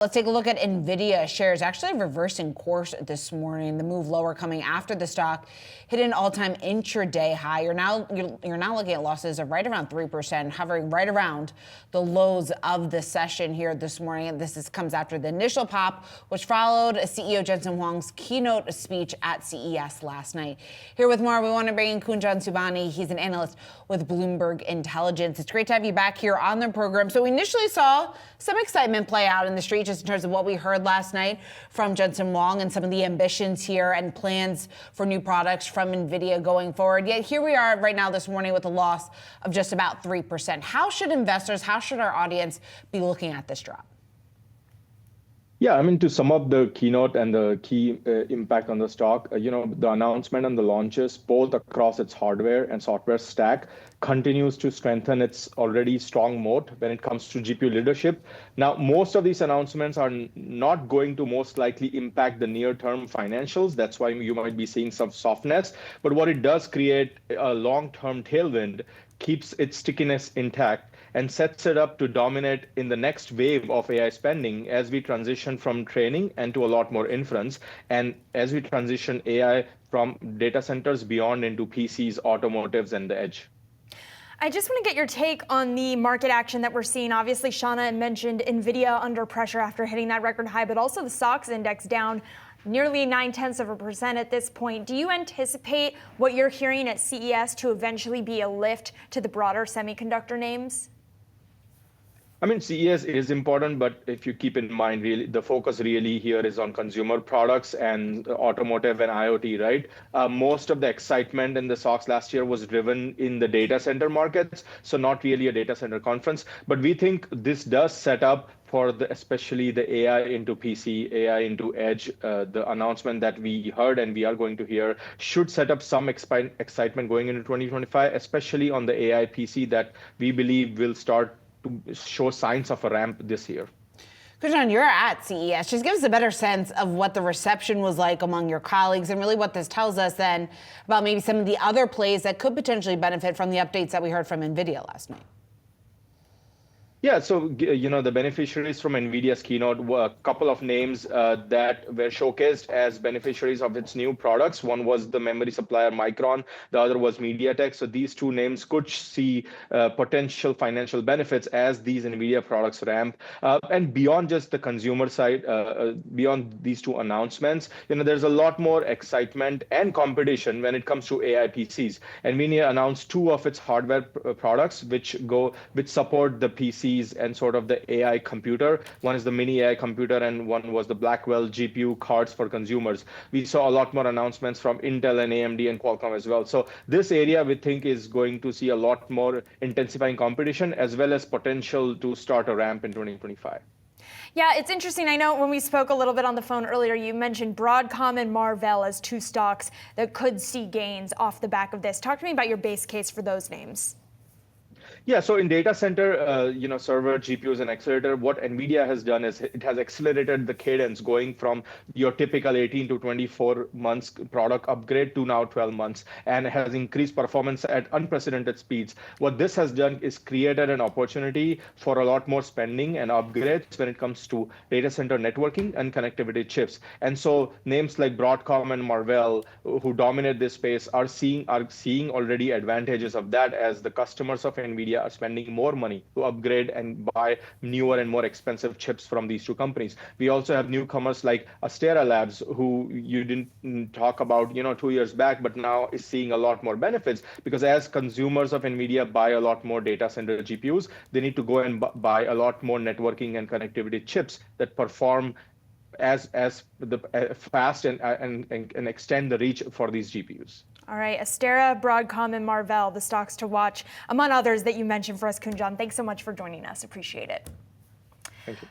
Let's take a look at Nvidia shares actually reversing course this morning. The move lower coming after the stock hit an all-time intraday high. You're now looking at losses of right around 3%, hovering right around the lows of the session here this morning. And this comes after the initial pop, which followed CEO Jensen Huang's keynote speech at CES last night. Here with more, we want to bring in Kunjan Sobhani. He's an analyst with Bloomberg Intelligence. It's great to have you back here on the program. So we initially saw some excitement play out in the street just in terms of what we heard last night from Jensen Huang and some of the ambitions here and plans for new products from Nvidia going forward. Yet here we are right now this morning with a loss of just about 3%. How should investors, how should our audience be looking at this drop? Yeah, I mean, to sum up the keynote and the key impact on the stock, the announcement and the launches, both across its hardware and software stack, continues to strengthen its already strong moat when it comes to GPU leadership. Now, most of these announcements are not going to most likely impact the near-term financials. That's why you might be seeing some softness. But what it does create a long-term tailwind, keeps its stickiness intact, and sets it up to dominate in the next wave of AI spending as we transition from training and to a lot more inference, and as we transition AI from data centers beyond into PCs, automotives, and the edge. I just want to get your take on the market action that we're seeing. Obviously, Shauna mentioned Nvidia under pressure after hitting that record high, but also the SOX index down nearly 0.9% at this point. Do you anticipate what you're hearing at CES to eventually be a lift to the broader semiconductor names? I mean, CES is important, but if you keep in mind, really, the focus really here is on consumer products and automotive and IoT, right? Most of the excitement in the SOX last year was driven in the data center markets, so not really a data center conference. But we think this does set up for especially the AI into PC, AI into edge. The announcement that we heard and we are going to hear should set up some excitement going into 2025, especially on the AI PC that we believe will start to show signs of a ramp this year. Kunjan, you're at CES. Just give us a better sense of what the reception was like among your colleagues and really what this tells us then about maybe some of the other plays that could potentially benefit from the updates that we heard from Nvidia last night. Yeah, so the beneficiaries from Nvidia's keynote were a couple of names that were showcased as beneficiaries of its new products. One was the memory supplier Micron, the other was MediaTek. So these two names could see potential financial benefits as these Nvidia products ramp. And beyond just the consumer side, beyond these two announcements, there's a lot more excitement and competition when it comes to AI PCs. Nvidia announced two of its hardware products which support the PC and sort of the AI computer. One is the mini AI computer and one was the Blackwell GPU cards for consumers. We saw a lot more announcements from Intel and AMD and Qualcomm as well. So this area we think is going to see a lot more intensifying competition as well as potential to start a ramp in 2025. Yeah, it's interesting. I know when we spoke a little bit on the phone earlier, you mentioned Broadcom and Marvell as two stocks that could see gains off the back of this. Talk to me about your base case for those names. Yeah, so in data center, server, GPUs, and accelerator, what NVIDIA has done is it has accelerated the cadence going from your typical 18 to 24 months product upgrade to now 12 months, and has increased performance at unprecedented speeds. What this has done is created an opportunity for a lot more spending and upgrades when it comes to data center networking and connectivity chips. And so names like Broadcom and Marvell, who dominate this space, are seeing already advantages of that as the customers of NVIDIA are spending more money to upgrade and buy newer and more expensive chips from these two companies. We also have newcomers like Astera Labs, who you didn't talk about 2 years back, but now is seeing a lot more benefits because as consumers of NVIDIA buy a lot more data center GPUs, they need to go and buy a lot more networking and connectivity chips that perform as fast and extend the reach for these GPUs. All right, Astera, Broadcom, and Marvell, the stocks to watch, among others that you mentioned for us, Kunjan. Thanks so much for joining us. Appreciate it. Thank you.